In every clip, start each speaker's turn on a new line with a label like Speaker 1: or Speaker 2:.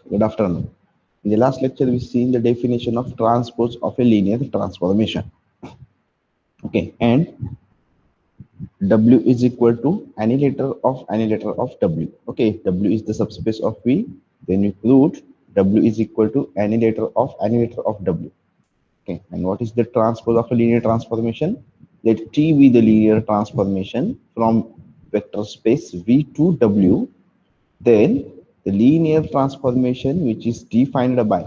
Speaker 1: Good afternoon. In the last lecture, we seen the definition of transpose of a linear transformation. Okay, and W is equal to annihilator of W. Okay, W is the subspace of V. Then we proved W is equal to annihilator of W. Okay, and what is the transpose of a linear transformation? Let T be the linear transformation from vector space V to W. Then the linear transformation, which is defined by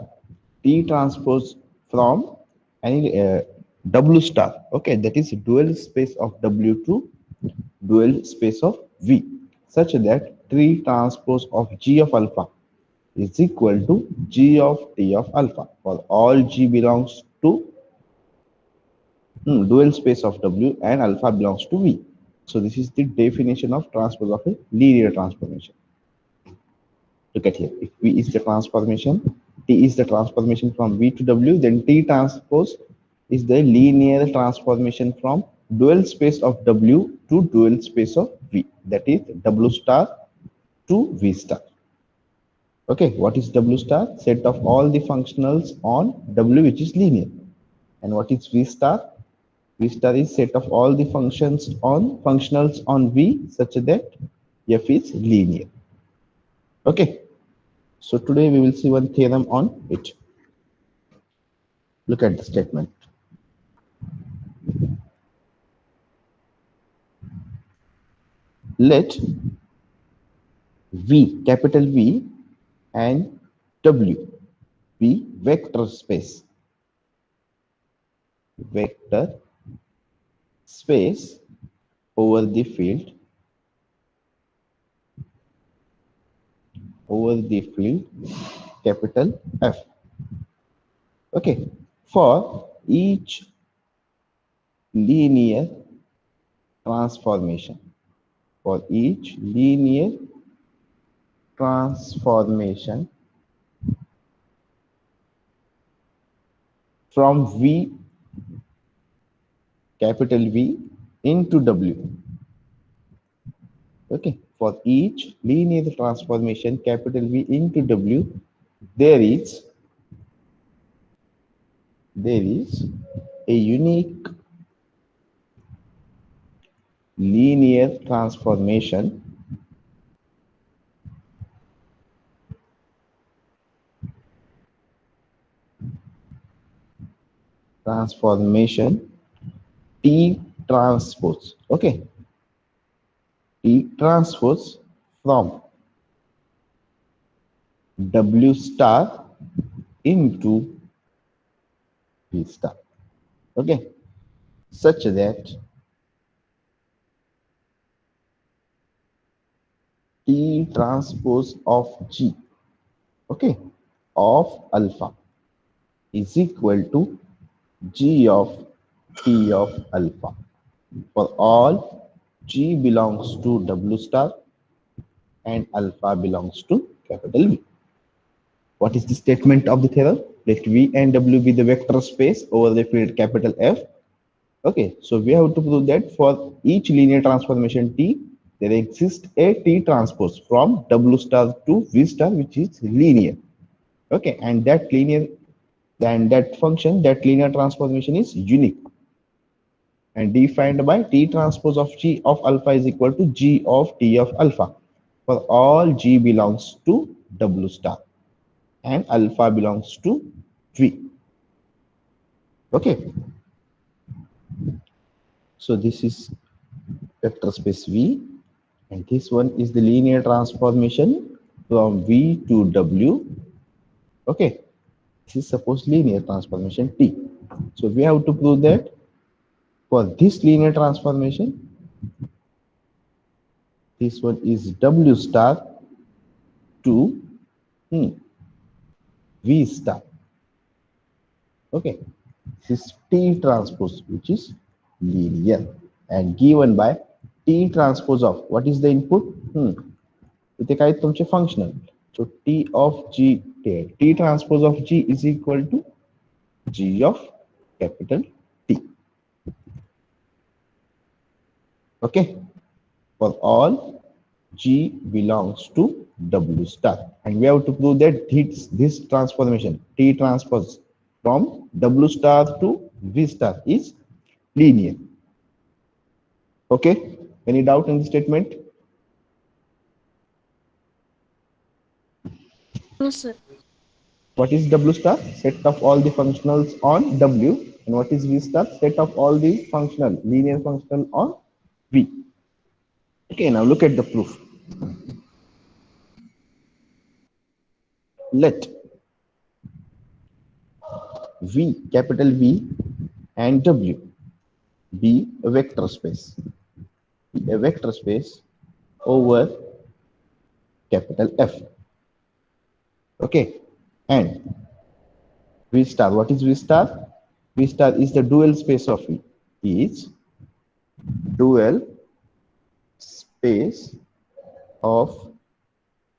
Speaker 1: T transpose from any W star. Okay, that is dual space of W to dual space of V, such that T transpose of G of alpha is equal to G of T of alpha for all G belongs to dual space of W and alpha belongs to V. So this is the definition of transpose of a linear transformation. Look at here. If V is the transformation, T is the transformation from V to W, then T transpose is the linear transformation from dual space of W to dual space of V. That is W star to V star. Okay, what is W star? Set of all the functionals on W which is linear. And what is V star? V star is set of all the functionals on V such that F is linear. Okay. So today we will see one theorem on it. Look at the statement. Let V, capital V, and W be vector space. Vector space over the field capital F. Okay, for each linear transformation, from V, capital V, into W. Okay, for each linear transformation capital V into W, there is a unique linear transformation T transpose. Okay, T transpose from W star into V star. Okay, such that T transpose of G, okay, of alpha is equal to G of T of alpha for all G belongs to W star and alpha belongs to capital V. What is the statement of the theorem? Let V and W be the vector space over the field capital F. Okay, so we have to prove that for each linear transformation T, there exists a T transpose from W star to V star, which is linear. Okay, and that linear transformation is unique and defined by T transpose of G of alpha is equal to G of T of alpha for all G belongs to W star and alpha belongs to V. Okay, so this is vector space V, and this one is the linear transformation from V to W. Okay, this is suppose linear transformation T. So we have to prove that for this linear transformation, this one is W star to V star. Okay, this is T transpose, which is linear and given by T transpose of what is the input? इथे काय तुमचे functional. So T of G, T transpose of G is equal to G of capital T. Okay, for all G belongs to W star, and we have to prove that this transformation T transpose from W star to V star is linear. Okay, any doubt in the statement?
Speaker 2: No, sir.
Speaker 1: What is W star? Set of all the functionals on W. And what is V star? Set of all the functional, linear functional on V. Okay, now look at the proof. Let V, capital V, and W be a vector space. Be a vector space over capital F. Okay, and V star, what is V star? V star is the dual space of V. Is dual space of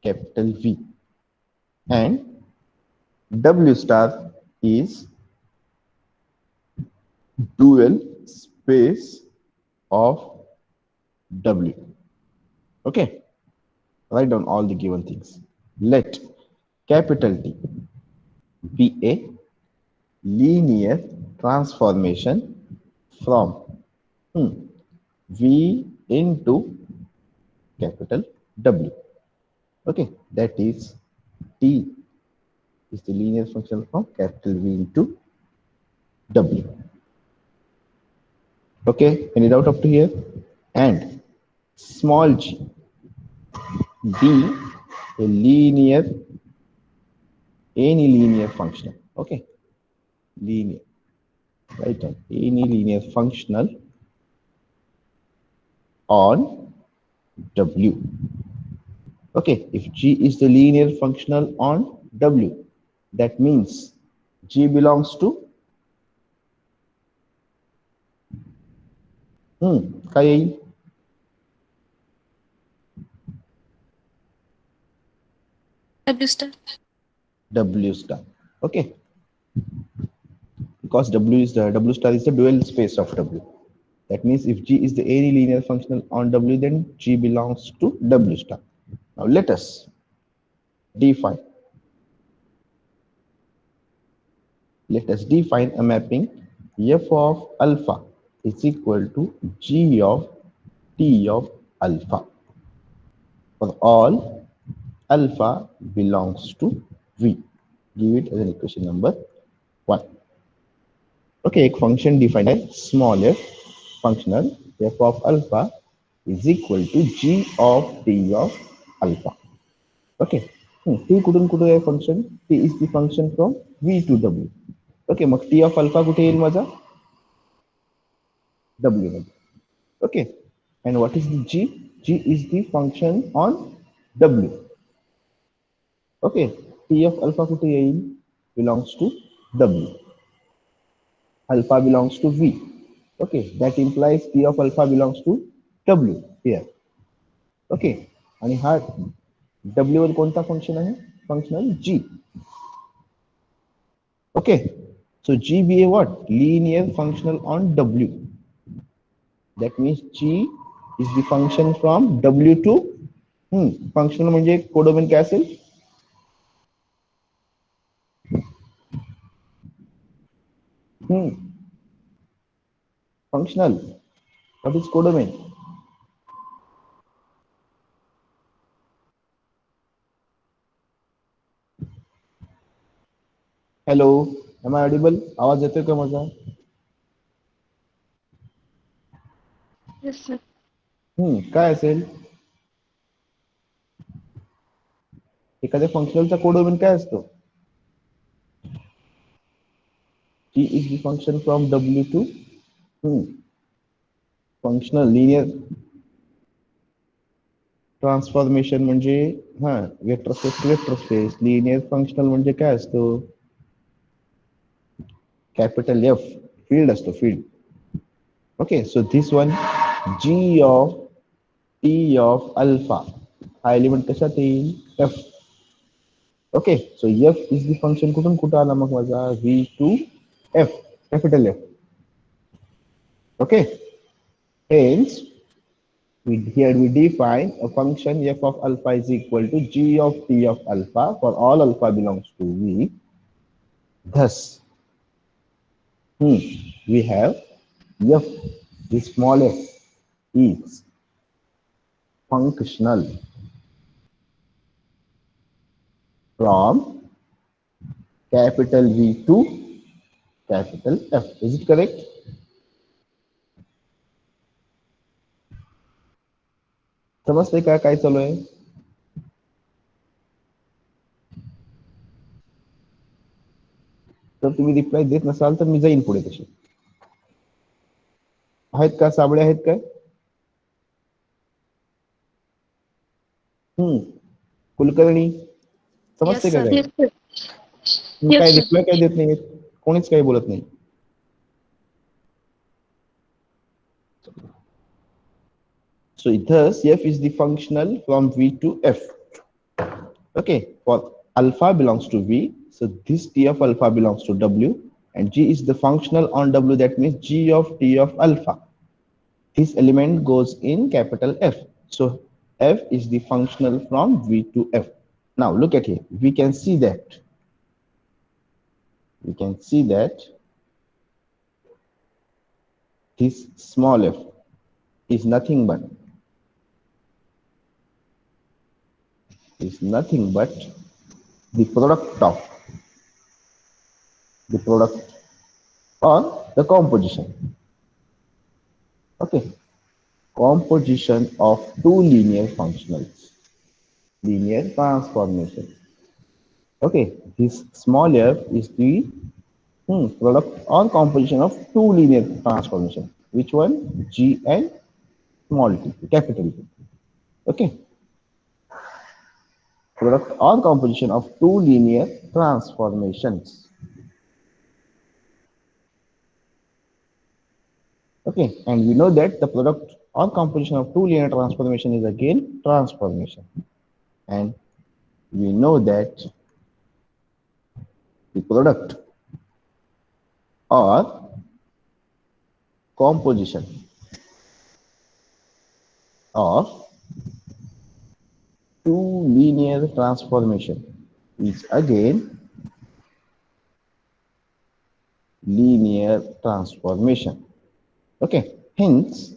Speaker 1: capital V, and W star is dual space of W. Okay, write down all the given things. Let capital T be a linear transformation from V into capital W. Okay, that is T is the linear function from capital V into W. Okay, any doubt up to here? And small g be a linear, any linear function. Okay, linear, right? Any linear functional on W. Okay, if G is the linear functional on W, that means G belongs to काय येईल?
Speaker 2: W star.
Speaker 1: W star. Okay, because W star is the dual space of W. That means if G is the any linear functional on W, then G belongs to W star. Now let us define. Let us define a mapping f of alpha is equal to G of T of alpha for all alpha belongs to V. Give it as an equation number 1. Okay, एक function defined है small f functional f of alpha is equal to G of T of alpha. Okay, T कुठून कुठे आहे function? T is the function from V to W. Okay, mug T of alpha कुठे येईल माझा? W मध्ये. Okay, and what is the G? G is the function on W. Okay, T of alpha कुठे येईल? Belongs to W. Alpha belongs to V. Okay, that implies T of alpha belongs to W here. Okay, आणि हा W वर कोणता function आहे? Functional G. Okay, so G be a what? Linear functional on W. That means G is the function from W to functional म्हणजे codomain काय असेल? Functional. What is codomain? Hello, am I audible? आवाज येतोय का माझा?
Speaker 2: Yes, sir.
Speaker 1: काय असेल? एखाद्या फंक्शनलचा कोडोमेन काय असतो? T is the function from W to functional linear transformation म्हणजे vector space to vector space. Linear functional म्हणजे काय असतो? कॅपिटल एफ फील्ड असतो field. Okay, so this one G of T of alpha हा element कशात येईल? F. Okay, so F is the function कुठून कुठं आला मग माझा? V to F, capital F. Okay, hence Here we define a function f of alpha is equal to g of t of alpha for all alpha belongs to V. Thus, we have f, the small f, is functional from capital V to capital F. Is it correct? समजते का काय चालू आहे? तर तुम्ही reply देत नसाल तर मी जाईन पुढे तशी. आहेत का साबळे आहेत काय? कुलकर्णी समजते
Speaker 2: Yes,
Speaker 1: का
Speaker 2: sir.
Speaker 1: काय?
Speaker 2: Yes, sir.
Speaker 1: तुम्ही काय
Speaker 2: Yes, sir.
Speaker 1: रिप्लाय काय देत नाही, कोणीच काही बोलत नाही. So thus f is the functional from V to F. Okay, for alpha belongs to V, so this t of alpha belongs to W, and G is the functional on W, that means G of t of alpha. This element goes in capital F. So F is the functional from V to F. Now look at here. We can see that this small f is nothing but the product or the composition. Okay, composition of two linear functionals, linear transformation. Okay, this small f is the product or composition of two linear transformation. Which one? G and small t, capital T. Okay, product or composition of two linear transformations. Okay, and we know that the product or composition of two linear transformation is again transformation, and we know that the product or composition of two linear transformation is again linear transformation. Okay, hence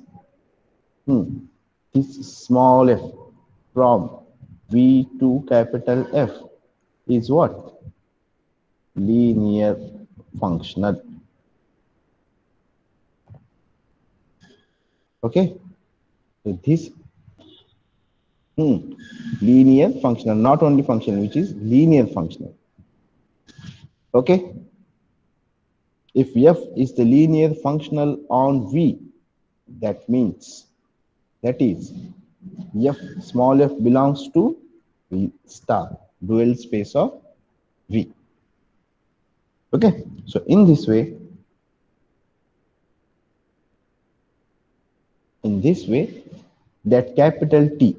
Speaker 1: this small f from V to capital F is what? Linear functional. Okay, so this linear functional, not only functional, which is linear functional. Okay, if f is the linear functional on V, that means that is f small f belongs to V star, dual space of V. Okay, so in this way that capital T,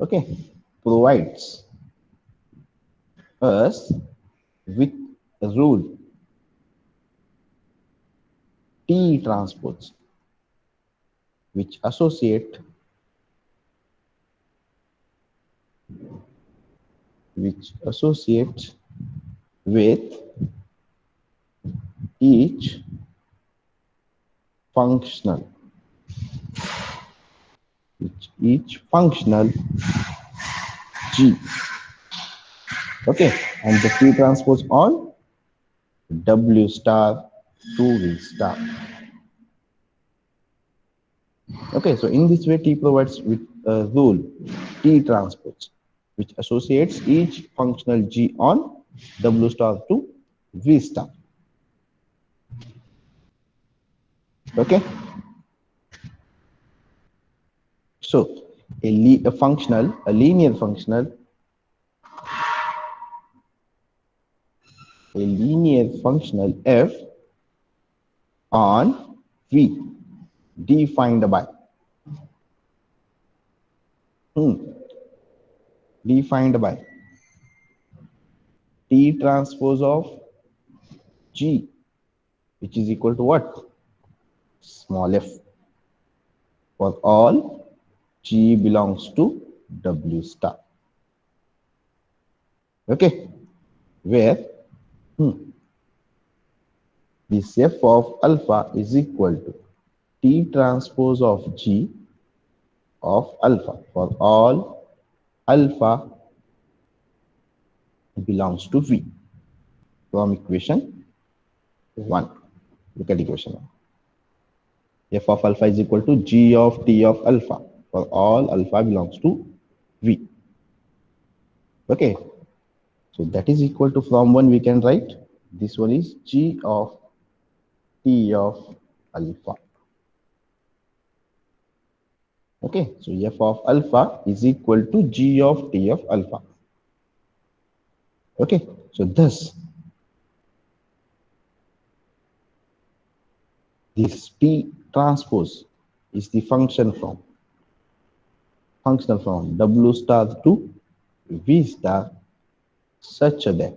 Speaker 1: okay, provides us with a rule T transpose, which associates with each functional G. Okay, and the T transpose on W star to V star. Okay, so in this way T provides with a rule T transpose, which associates each functional G on W star to V star. Okay, so a linear functional f on V defined by T transpose of G, which is equal to what? Small f for all G belongs to W star. Okay, where this F of alpha is equal to T transpose of G of alpha for all alpha belongs to V from equation 1. Look at equation 1. F of alpha is equal to G of T of alpha for all alpha belongs to V. Okay, so that is equal to, from 1 we can write this one is G of T of alpha. Okay, so F of alpha is equal to G of T of alpha. Okay, so thus this T transpose is the functional from W star to V star such that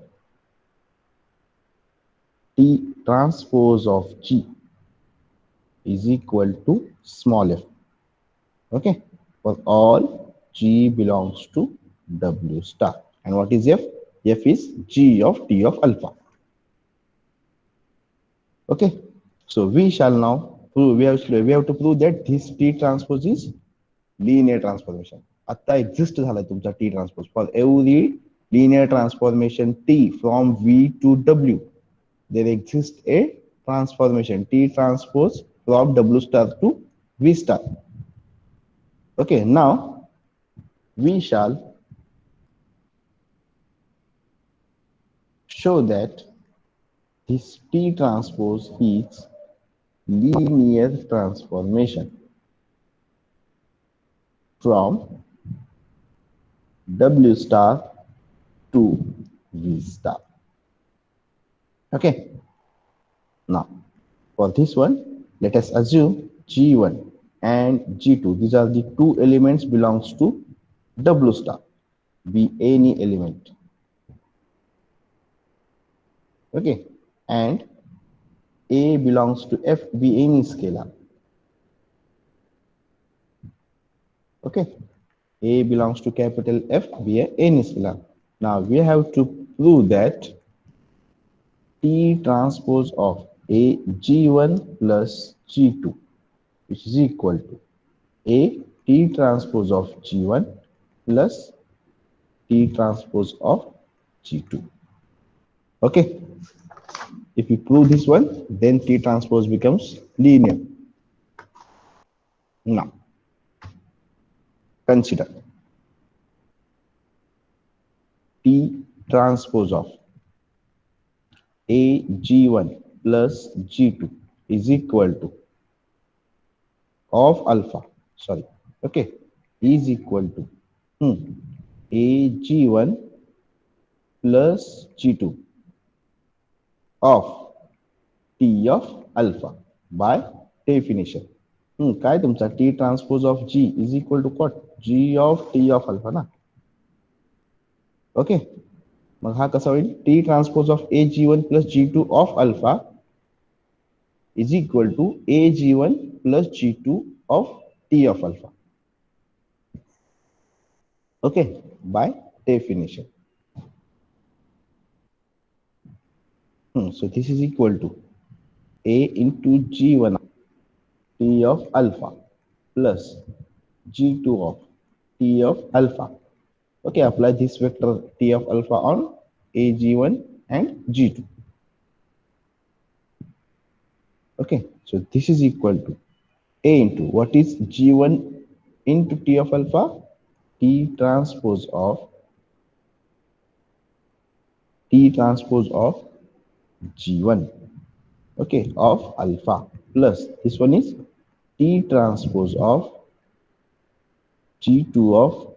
Speaker 1: T transpose of G is equal to small f. Okay, for all G belongs to W star. And what is F? F is G of T of alpha. Okay, so we shall now prove, we have to prove that this T transpose is linear transformation. आता exist झाला तुमचा T transpose for every linear transformation T from V to W. There exists a transformation T transpose from W star to V star. Okay, now we shall show that this T transpose is linear transformation from W star to V star. Okay, now for this one, let us assume G1 and G2. These are the two elements belongs to W star. Be any element. Okay, and A belongs to F, be any scalar. Okay, A belongs to capital F, be any scalar. Now we have to prove that T transpose of A G1 plus G2, which is equal to A T transpose of G1 plus T transpose of G2. Okay, if we prove this one, then T transpose becomes linear. Now, consider T transpose of A G1 plus G2 is equal to of alpha, sorry, okay, is equal to A G1 plus G2 of T of alpha by definition. काय तुमचा T transpose of G is equal to what? G of T of alpha ना. Okay, मग हा कसा होईल? T transpose of AG1 plus G2 of alpha is equal to AG1 plus G2 of T of alpha. Okay, by definition. So this is equal to A into G1 T of alpha plus G2 of T of alpha. Okay, apply this vector T of alpha on AG1 and G2. Okay, so this is equal to A into what is G1 into T of alpha? T transpose of G1, okay, of alpha plus this one is T transpose of G2 of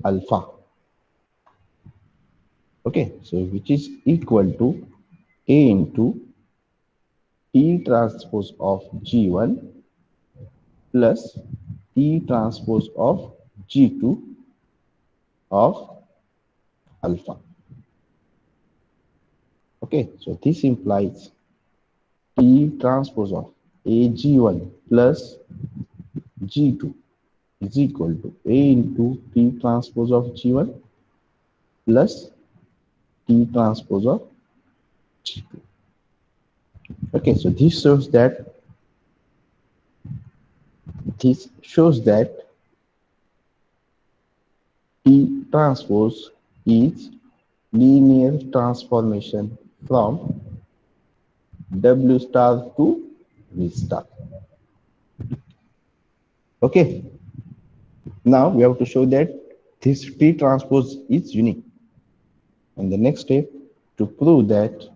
Speaker 1: alpha. Okay, so which is equal to A into T transpose of G1 plus T transpose of G2 of alpha. Okay, so this implies T transpose of AG1 plus G2 is equal to A into T transpose of G1 plus T transpose of G2. Okay, so this shows that T transpose is linear transformation from W star to V star. Okay, now we have to show that this T transpose is unique. And the next step, to prove that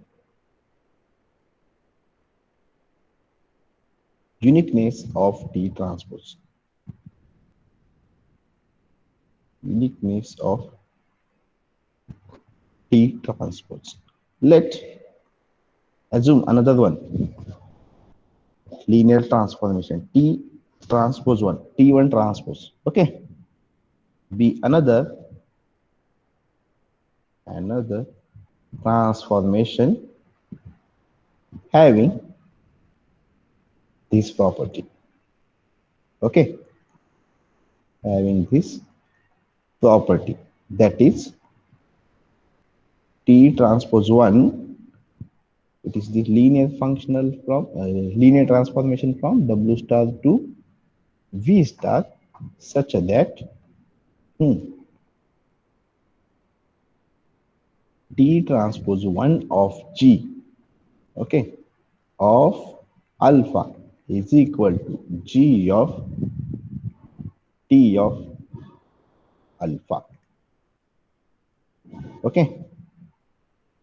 Speaker 1: uniqueness of T transpose. Uniqueness of T transpose. Let's assume another one. Linear transformation. T transpose 1. T1 transpose. Okay. Be another transformation having this property. Okay. Having this property, that is T transpose 1, it is the linear linear transformation from W star to V star such that T transpose 1 of G, okay, of alpha is equal to G of T of alpha. Okay,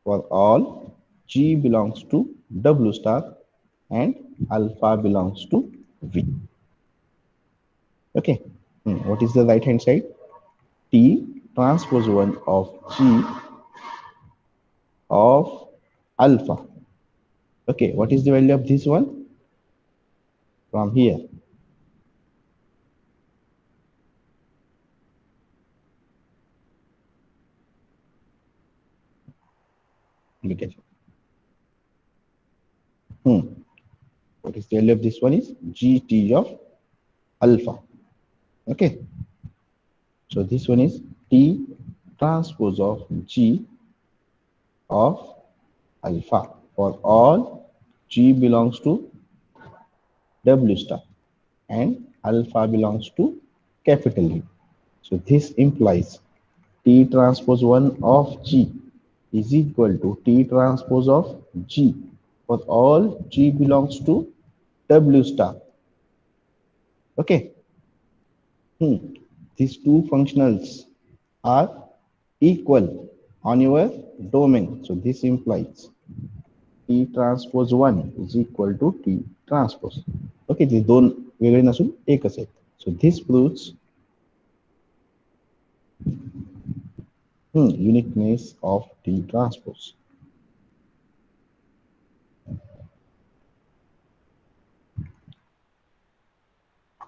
Speaker 1: for all G belongs to W star and alpha belongs to V. Okay, what is the right hand side? T transpose 1 of G of alpha. Okay, what is the value of this one? From here. Look at it. What is the value of this one is GT of alpha. Okay. So this one is T transpose of G of alpha for all G belongs to W star and alpha belongs to capital V. So this implies T transpose 1 of G is equal to T transpose of G for all G belongs to W star. Okay. These two functionals are equal on your domain. So this implies T transpose 1 is equal to T transpose. Okay, ते दोन वेगळे नसून एकच आहेत. So this proves uniqueness of T transpose.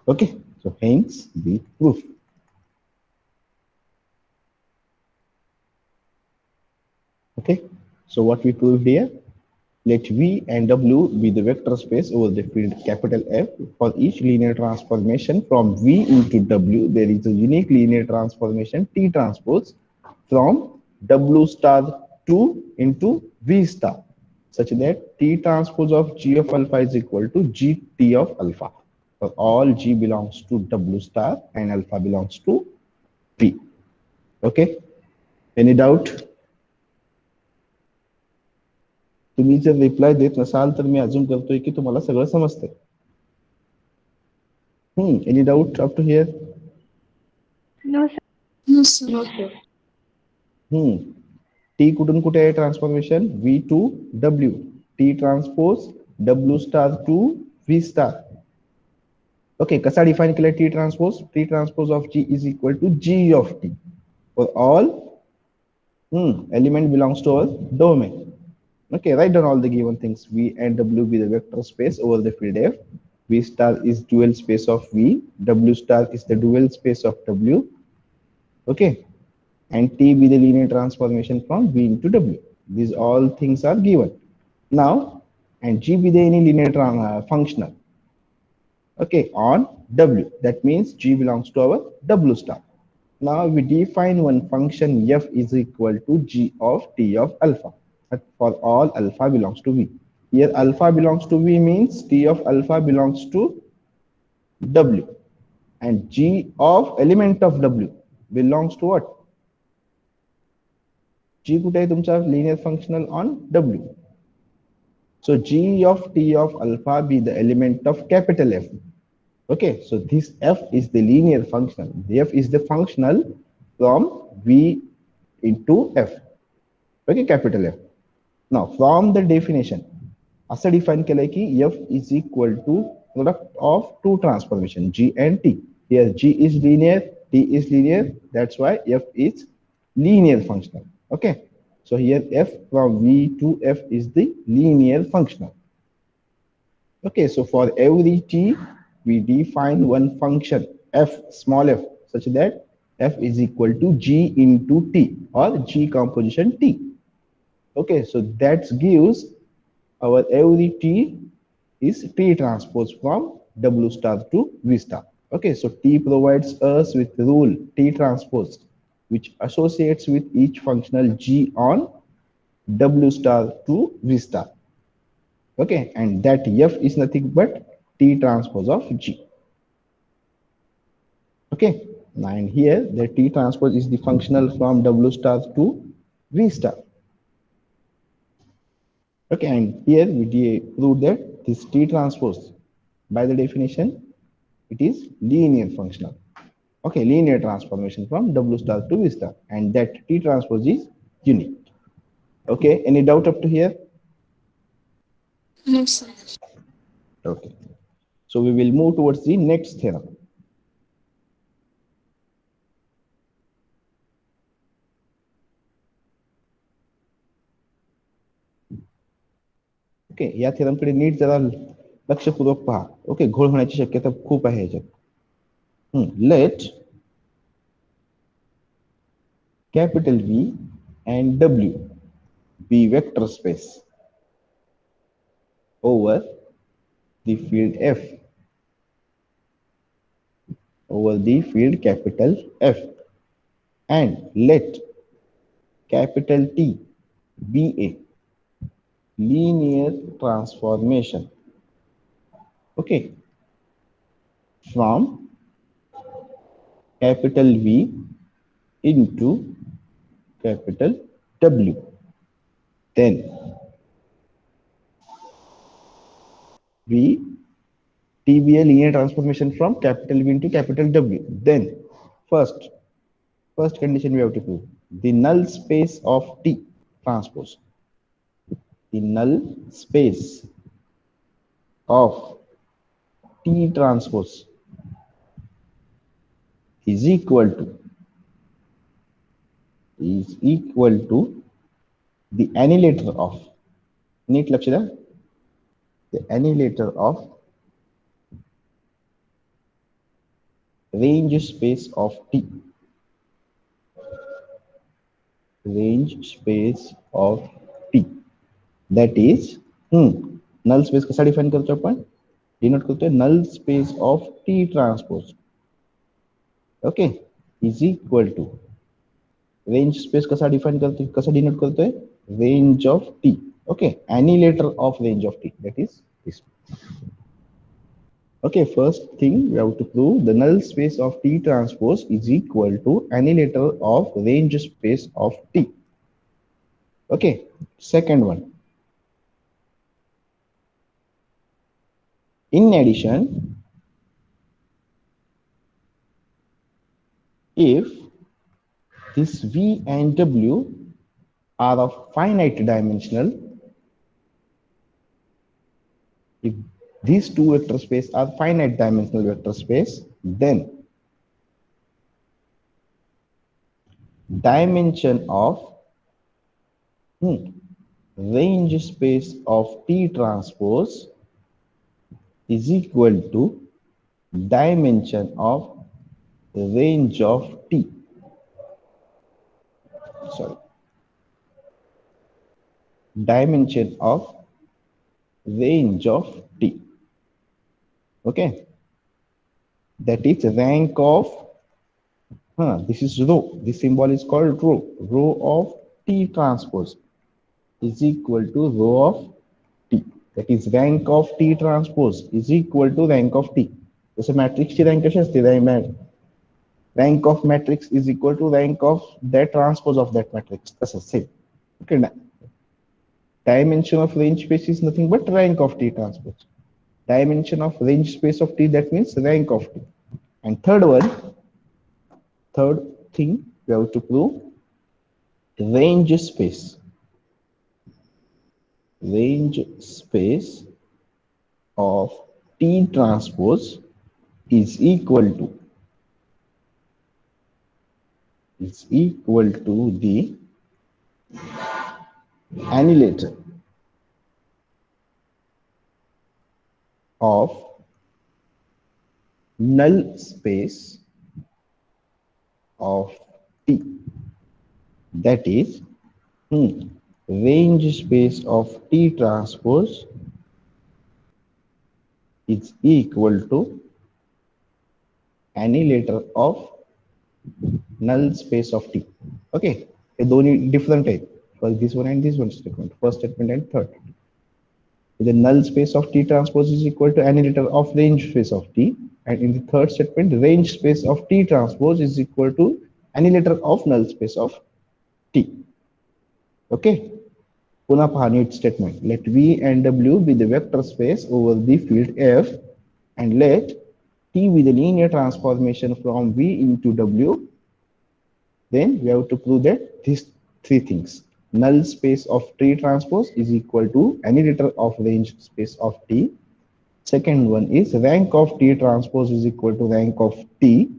Speaker 1: Okay, so hence the proof. Okay, so what we proved here, let V and W be the vector space over the field capital F. For each linear transformation from V into W, there is a unique linear transformation T transpose from W star 2 into V star, such that T transpose of G of alpha is equal to GT of alpha. For all G belongs to W star and alpha belongs to V. Okay, any doubt? तुम्ही जर reply देत नसाल तर मी अजून करतोय की तुम्हाला सगळं समजतंय. Any doubt up to here?
Speaker 2: No, sir. No, sir. No, sir.
Speaker 1: T कुठून कुठे आहे transformation? V to W. T transpose W star to V star. Okay, कसा डिफाइन केलाय T transpose? T transpose of G is equal to G of T for all element belongs to our domain. Okay, write down all the given things. V and W be the vector space over the field F. V star is dual space of V. W star is the dual space of W. Okay, and T be the linear transformation from V into W. These all things are given. Now, and G be the any linear functional. Okay, on W. That means G belongs to our W star. Now we define one function f is equal to g of t of alpha. But for all alpha belongs to V. Here alpha belongs to V means t of alpha belongs to W. And g of element of W belongs to what? G कुठे आहे तुमचा linear functional on W. So g of t of alpha be the element of capital F. Okay, so this f is the linear functional. The f is the functional from V into f. Okay, capital F. Now from the definition, असं define केलंय की f is equal to product of two transformation G and T. Here G is linear, T is linear. That's why f is linear functional. Okay, so here f from V to f is the linear functional. Okay, so for every t, we define one function f, small f, such that f is equal to g into t or g composition t. Okay, so that gives our every t is t transpose from w star to v star. Okay, so t provides us with rule t transpose, which associates with each functional g on w star to v star. Okay, and that f is nothing but t transpose of g. Okay, and here the t transpose is the functional from w star to v star. Okay, and here we prove that this t transpose, by the definition, it is linear functional. Okay, linear transformation from w star to v star, and that t transpose is unique. Okay, any doubt up to here?
Speaker 2: No, sir.
Speaker 1: Okay, so we will move towards the next theorem. Okay, या थेरमकडे NEET जरा लक्षपूर्वक पहा. Okay, घोळ होण्याची शक्यता खूप आहे याच्यात. Let capital V and W be vector space over the field F, over the field capital F, and let capital T be a linear transformation, okay, from capital V into capital W. Then T be a linear transformation from capital V into capital W. Then first condition we have to prove the null space of T transpose. The null space of T transpose is equal to the annihilator of, नीट लक्ष द्या, the annihilator of range space of T, range space of T, that is null space कसा define करतो आपण, denote करतोय null space of T transpose, okay, is equal to range space कसा define करतोय, कसा डिनोट करतोय, range of T. Okay, annihilator of range of T, that is this. Okay, first thing we have to prove the null space of T transpose is equal to annihilator of range space of T. Okay, second one. In addition, if this V and W are of finite dimensional, if these two vector space are finite dimensional vector space, then dimension of range space of T transpose is equal to dimension of range of T. Sorry, dimension of range of T. Okay, that is rank of, this is rho. This symbol is called rho. Rho of T transpose is equal to rho of T. That is rank of T transpose is equal to rank of T. जसे मॅट्रिक्सची rank कशी असते, rank of matrix is equal to rank of that transpose of that matrix. तसं same. Okay, dimension of range space is nothing but rank of T transpose. Dimension of range space of T, that means rank of T. And third thing we have to prove range space. Range space of T transpose is equal to the annihilator of null space of T. That is, range space of T transpose is equal to annihilator of null space of T. Okay, हे दोन्ही different आहेत. First this one and this one statement. First statement and third. The null space of T transpose is equal to annihilator of range space of T, and in the third statement, range space of T transpose is equal to annihilator of null space of T. Okay. पुन्हा पहा NEET statement. Let V and W be the vector space over the field F, and let T be the linear transformation from V into W. Then we have to prove that these three things. Null space of T transpose is equal to annihilator of range space of T. Second one is rank of T transpose is equal to rank of T.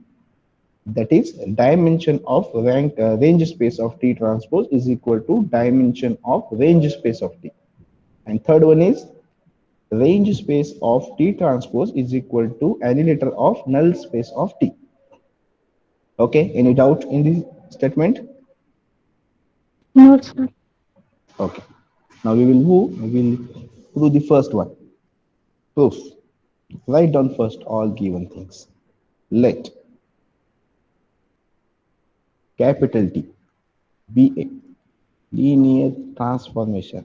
Speaker 1: That is dimension of range space of T transpose is equal to dimension of range space of T. And third one is range space of T transpose is equal to annihilator of null space of T. Okay, any doubt in this statement?
Speaker 2: No, sir.
Speaker 1: Okay, now we will prove the first one. Proof. Write down first all given things. Let capital T be a linear transformation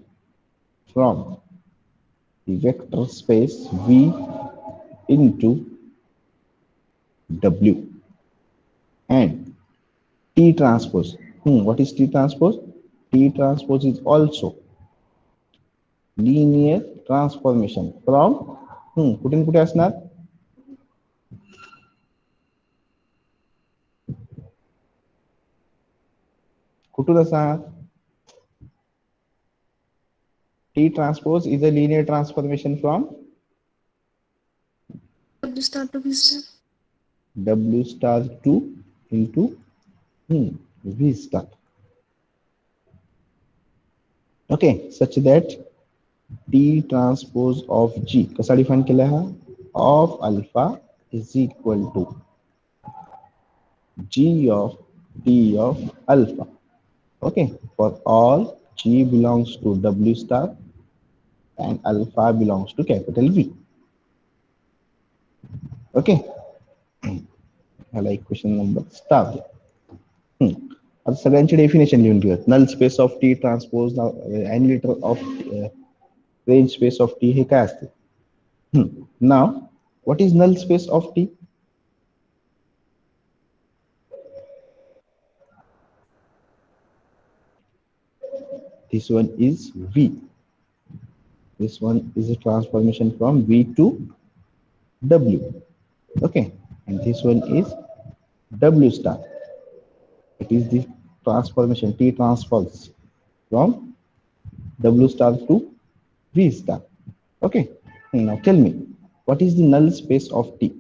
Speaker 1: from the vector space V into W, and T transpose. What is T transpose? T transpose is also linear transformation from कुठून कुठे असणार? कुठून असणार? T transpose is a linear transformation from
Speaker 2: W star to V star.
Speaker 1: W star 2 into V star. Okay, such that T transpose of G कसा define केला है? Of alpha is equal to G of T of alpha. Okay, for all G belongs to W star and alpha belongs to capital V. Okay, I like question number star. आता सगळ्यांची definition लिहून घेऊयात. Null space of T transpose annihilator of range space of T हे काय असते? Now what is null space of T? This one is V. This one is a transformation from V to W. Okay, and this one is W star. It is the transformation T transfers from W star to V star. Okay, now tell me, what is the null space of T?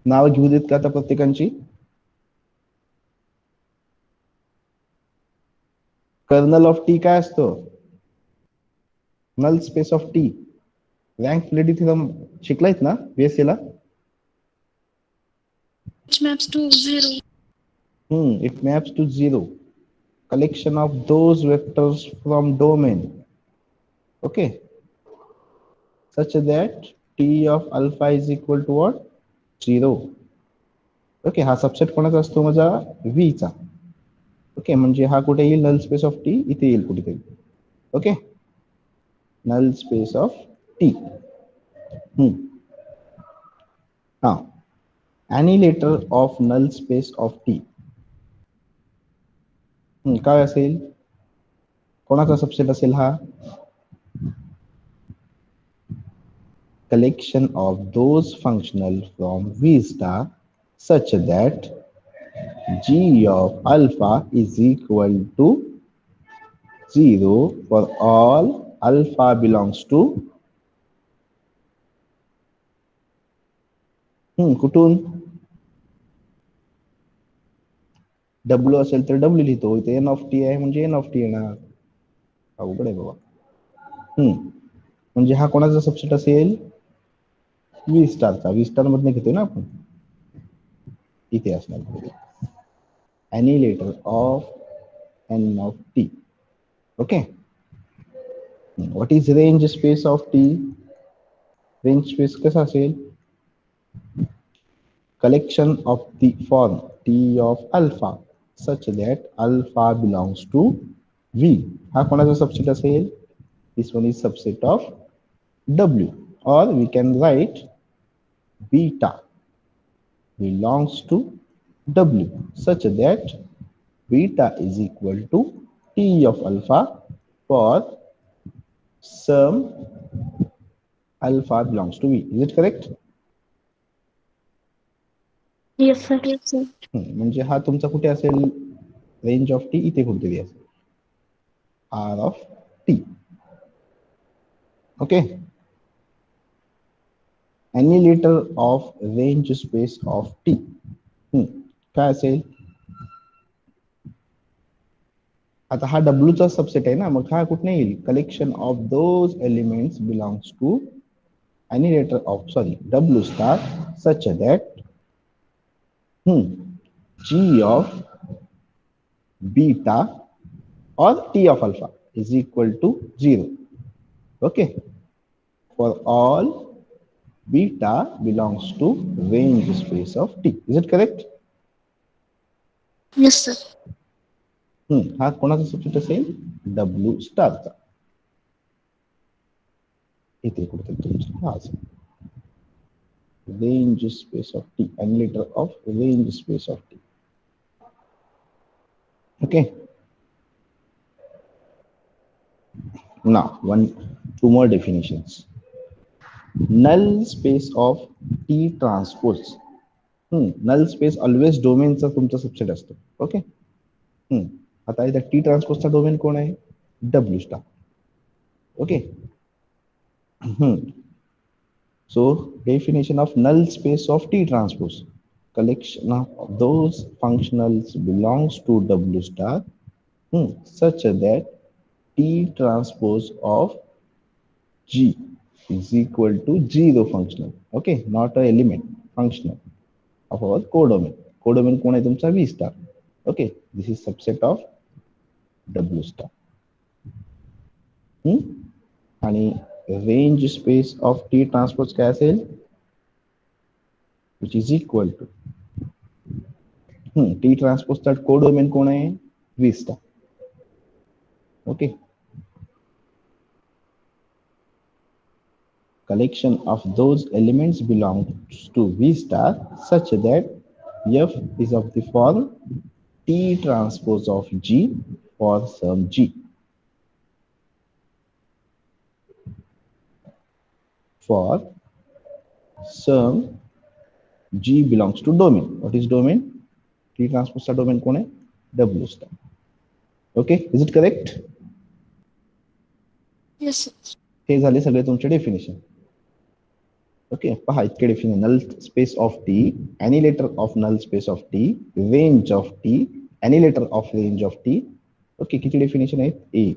Speaker 1: नाव घेऊ देत का आता प्रत्येकांची? Kernel of T काय असतो? Null space of T. Rank फ्लेडी theorem शिकलायत ना BSc ला?
Speaker 2: Which maps to 0.
Speaker 1: It maps to 0. collection of those vectors from domain, okay, such that t of alpha is equal to what? 0. Okay, हा subset कोणाचा असतो माझा? v चा. Okay, म्हणजे हा कुठे येईल? नल स्पेस ऑफ टी इथे येईल कुठेतरी. Okay, null space of T. हा annihilator of null space of T काय असेल? कोणाचा सबसेट असेल हा? collection of those functional from V star such that g of alpha is equal to 0 for all alpha belongs to कुठून? W असेल तर W लिहितो, इथे n ऑफ टी आहे म्हणजे n ऑफ टी येणार. अवघड आहे बाबा. म्हणजे हा कोणाचा सबसेट असेल? व्ही स्टारचा. व्ही स्टार मधनं घेतोय ना आपण, इथे असणार annihilator of n of t. Okay, what is range space of T? Range space कसा असेल? Collection of the form T of alpha such that alpha belongs to V. हा कोणाचा सबसेट असेल? This one is subset of W, or we can write beta belongs to W such that beta is equal to T of alpha for some alpha belongs to V. Is it correct?
Speaker 2: Yes, sir. Yes, sir.
Speaker 1: म्हणजे हा तुमचा कुठे असेल? Range of T इथे कुठेतरी असेल, R of T. Okay, annihilator of range space of T काय असेल? आता हा W चा सबसेट आहे ना, मग हा कुठे येईल? Collection of those elements belongs to annihilator of W star such that G of beta or T of alpha is equal to 0. Okay, for all beta belongs to range space of T. Is it correct?
Speaker 2: Yes, sir.
Speaker 1: हा कोणाचा subset असेल? W स्टारचा. इथे कुठेतरी तुमचा हा असेल range space of T, annihilator of range space of T. Okay, now two more definitions. Null space of T transpose. Null space always domain चा तुमचा सबसेट असतो. ओके, आता इथे T transpose चा डोमेन कोण आहे? W star. Okay, so definition of null space of T transpose: collection of those functionals belongs to W star such that T transpose of G is equal to 0 functional. Okay, not a element, functional of our codomain. Codomain कोण आहे तुमचा? V star. Okay, this is subset of W star. आणि range space of T transpose काय असेल? which is equal to T transpose चा codomain कोण आहे? V star. Okay, collection of those elements belongs to V star such that F is of the form T transpose of G for some G. For some G belongs to domain. What is domain? T transpose चा domain कोण आहे? W star. Okay, is it correct?
Speaker 2: Yes, sir.
Speaker 1: हे झाले सगळे तुमचे definition. Okay, पहा इतके definition. Null space of T, annihilator of null space of T, range of T, annihilator of range of T. Okay, किती definition आहेत? A,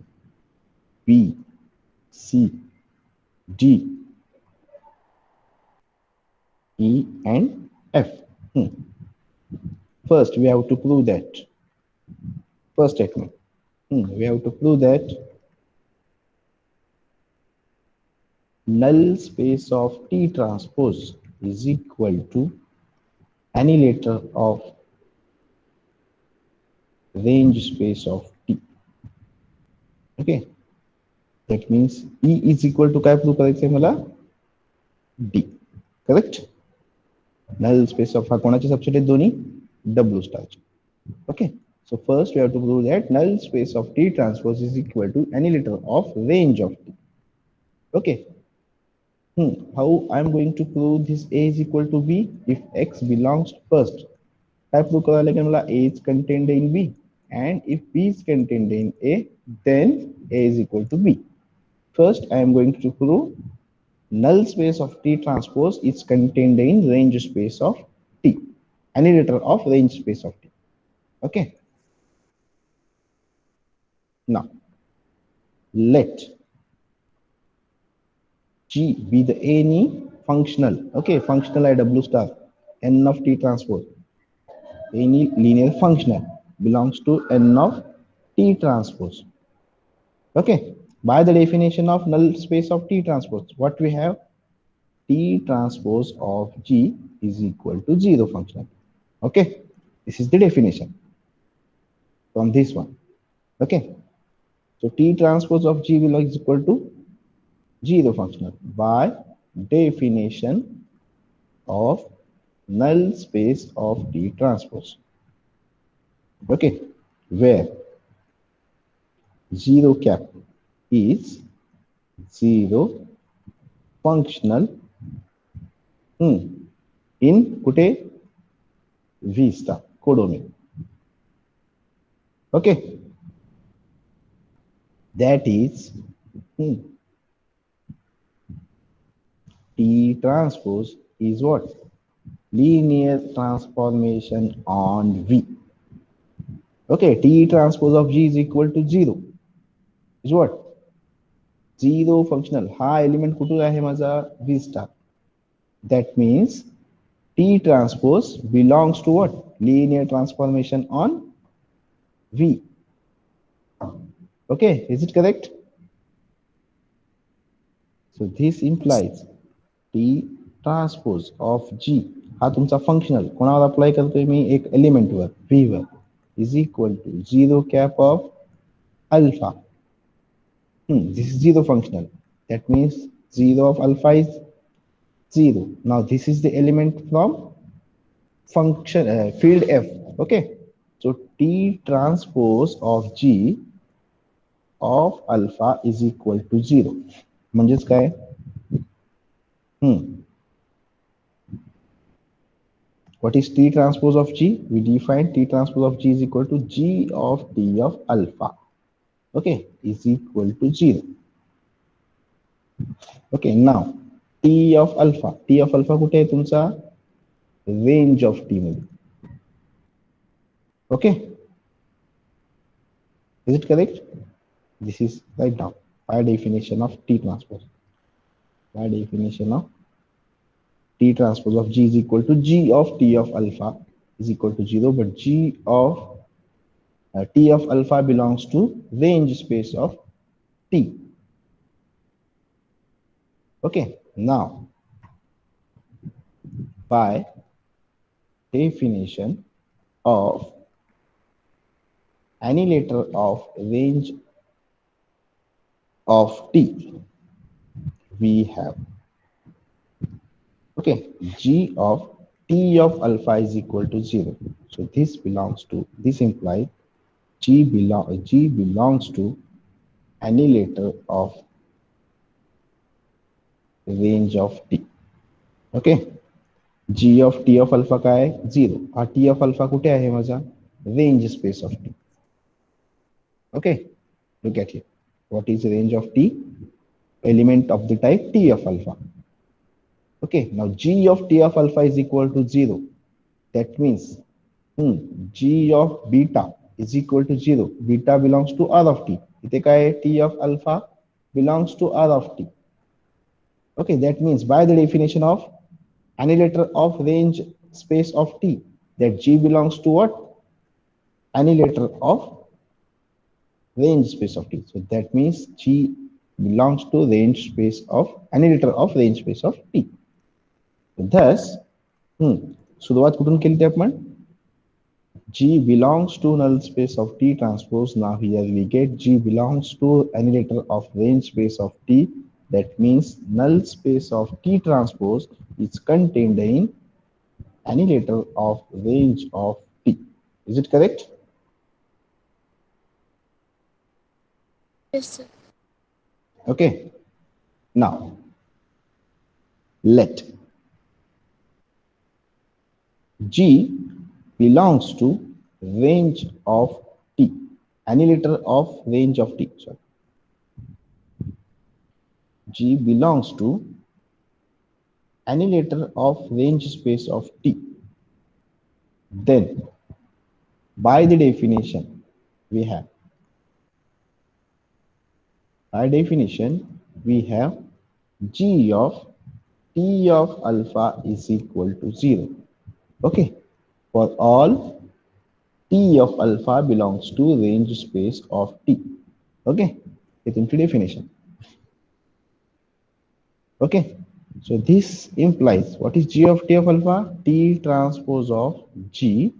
Speaker 1: B, C, D, E and F. First, we have to prove that. First statement: We have to prove that null space of T transpose is equal to any letter of range space of T. Okay, that means E is equal to काय prove करायचंय मला D. Correct. null space of हा कोणाचे subset आहेत दोन्ही W star. Okay, so first we have to prove that null space of T transpose is equal to any letter of range of T. Okay. How I am going to prove this A is equal to B if X belongs first. काय prove करावं लागेल मला A is contained in B, and if B is contained in A, then A is equal to B. First, I am going to prove null space of T transpose is contained in range space of T, any letter of range space of T. Okay. Now, let G be the any functional, okay, functional W star N of T transpose. Any linear functional belongs to N of T transpose. Okay, by the definition of null space of T transpose, what we have? T transpose of G is equal to 0 functional. Okay, this is the definition from this one. Okay, so T transpose of G will is equal to 0 functional by definition of null space of T transpose. Okay, where 0 cap is 0 functional in कुठे V star codomain. Okay, that is T transpose is what? Linear transformation on V. Okay, T transpose of G is equal to 0 is what? 0 functional. हा element कुठे आहे माझा V star. That means T transpose belongs to what? Linear transformation on V. Okay, is it correct? So this implies T transpose of G हा तुमचा functional कोणावर apply करतोय मी एक element were V were is equal to 0 cap of alpha. This is 0 functional. That means 0 of alpha is 0. Now this is the element from function field F. Okay, so T transpose of G of alpha is equal to 0. म्हणजेच काय? What is T transpose of G? We define T transpose of G is equal to G of T of alpha. Okay, is equal to 0. Okay, now T of alpha कुठे आहे तुमचा range of T मध्ये. Okay, is it correct? This is right now by definition of T transpose. By definition of T transpose of G is equal to G of T of alpha is equal to 0, but G of T of alpha belongs to range space of T. Okay, now by definition of any letter of range of T, we have okay G of T of alpha is equal to 0. So this implies G belongs to any letter of range of T. Okay, G of T of alpha काय आहे 0. हा T of alpha कुठे आहे माझा range space of T. Okay, look at here. What is range of T? Element of the type T of alpha. Okay, now G of T of alpha is equal to 0. That means G of beta is equal to 0. Beta belongs to R of T. इथे काय आहे T of alpha belongs to R of T. Okay, that means by the definition of any letter of range space of T, that G belongs to what? Any letter of range space of T. So that means G belongs to range space of any letter of range space of T. Thus, सुरुवात कुठून केली आपण? G belongs to null space of T transpose. Now here we get G belongs to any letter of range space of T. That means null space of T transpose is contained in any letter of range of T. Is it correct?
Speaker 2: Yes, sir.
Speaker 1: Okay. Now let G belongs to range of T, any letter of range of T. Sorry. G belongs to any letter of range space of T. Then by the definition we have G of T of alpha is equal to 0. Okay, for all T of alpha belongs to range space of T. Okay, it's into definition. Okay, so this implies what is G of T of alpha? T transpose of G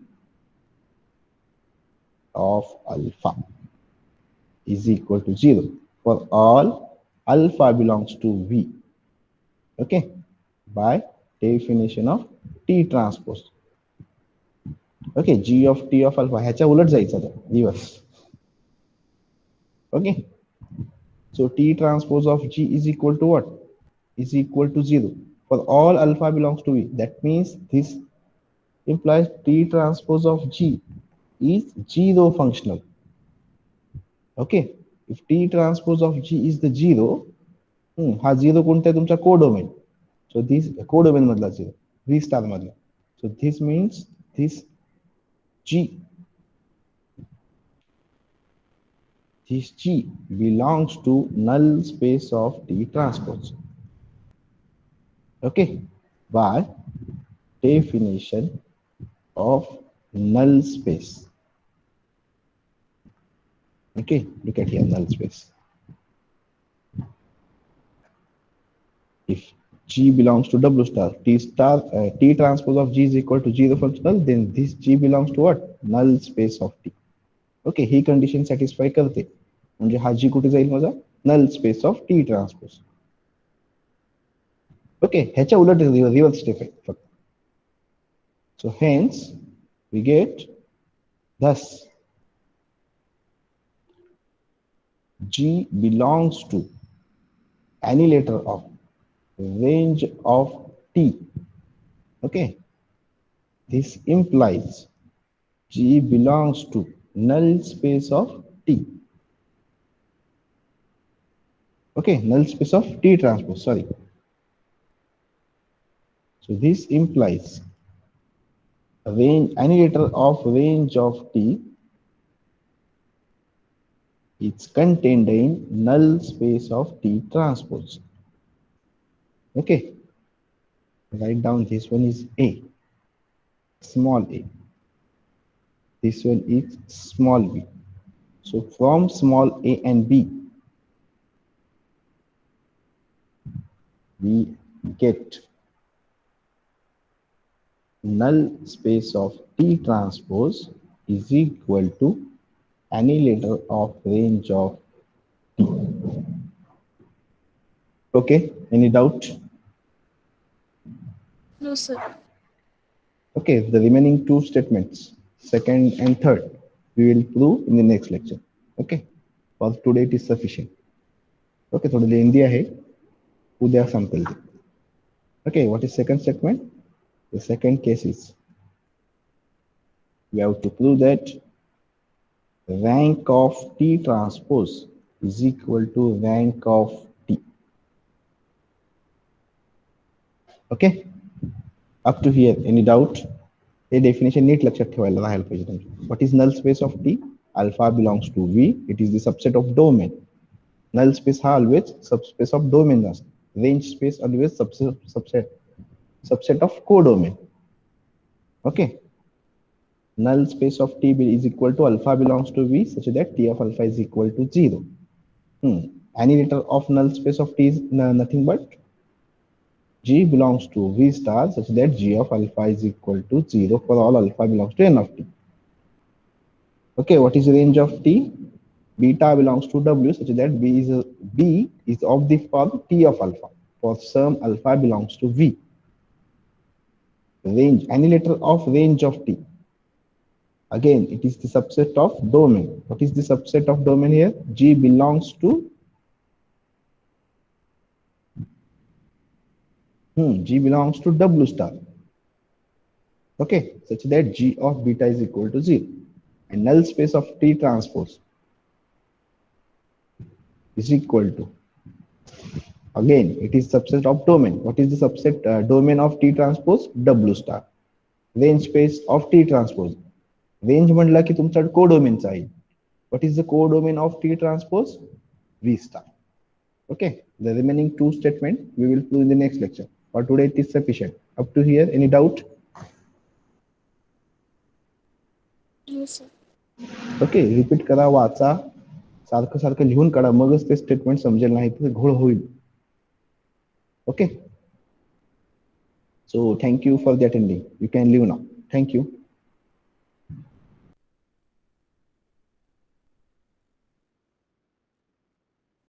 Speaker 1: of alpha is equal to 0 for all alpha belongs to V. Okay, by definition of T transpose. Okay, G of T of alpha ह्याच्या उलट जायचं reverse. Okay, so T transpose of G is equal to what? Is equal to 0 for all alpha belongs to V. That means this implies T transpose of G is 0 functional. Okay, if T transpose of G is the 0, हा 0 कोणता आहे तुमचा codomain. So this codomain मधला 0 V star मधला. So this means this G belongs to null space of T transpose. Okay, by definition of null space. Okay, look at here, null space. If G belongs to W star, T transpose of G is equal to 0 functional, then this G belongs to what? Null space of T. Okay, he condition satisfy करते. म्हणजे हा G कुठे जाईल माझा? Null space of T transpose. Okay, ह्याच्या उलट reverse step आहे फक्त. So hence we get thus G belongs to any letter of range of T. Okay, this implies G belongs to null space of T. Okay, null space of T transpose, sorry. So this implies any letter of range of T is contained in null space of T transpose. Okay, write down this one is A, small a. This one is small b. So from small a and b, we get null space of T transpose is equal to any letter of range of T. Okay, any doubt?
Speaker 2: No, sir.
Speaker 1: Okay, the remaining two statements, second and third, we will prove in the next lecture. Okay, for today it is sufficient. Okay, थोड़ी लेंदी है, उद्या sample. Okay, what is second statement? The second case is we have to prove that rank of T transpose is equal to rank of T. Okay, up to here, any doubt? A definition नीट लक्षात ठेवायला राहायला पाहिजे तुमच्या. What is null space of T? Alpha belongs to V. It is the subset of domain. Null space हा always subspace of domain असतो. Range space always subset of codomain. Okay. null space of T is equal to alpha belongs to V such that T of alpha is equal to 0. Annihilator of null space of T is nothing but G belongs to V star such that G of alpha is equal to 0 for all alpha belongs to N of T. Okay, what is the range of T? Beta belongs to W such that B is of the form T of alpha for some alpha belongs to V. Range, annihilator of range of T. Again, it is the subset of domain. What is the subset of domain here? G belongs to G belongs to W star. Okay, such that G of beta is equal to 0. And null space of T transpose is equal to, again, it is subset of domain. What is the subset domain of T transpose? W star. Range space of T transpose. Range म्हटलं की तुमचा कोडोमेनचा आहे. What is the codomain of T transpose? V star. Okay, the remaining two statements we will do in the next lecture. For today it is sufficient. Up to here, any doubt?
Speaker 2: No, sir.
Speaker 1: Okay, repeat करा, वाचा, सारखं सारखं लिहून काढा, मगच ते statement समजेल, नाही तर घोळ होईल. Okay, so thank you for the attending. You can leave now. Thank you.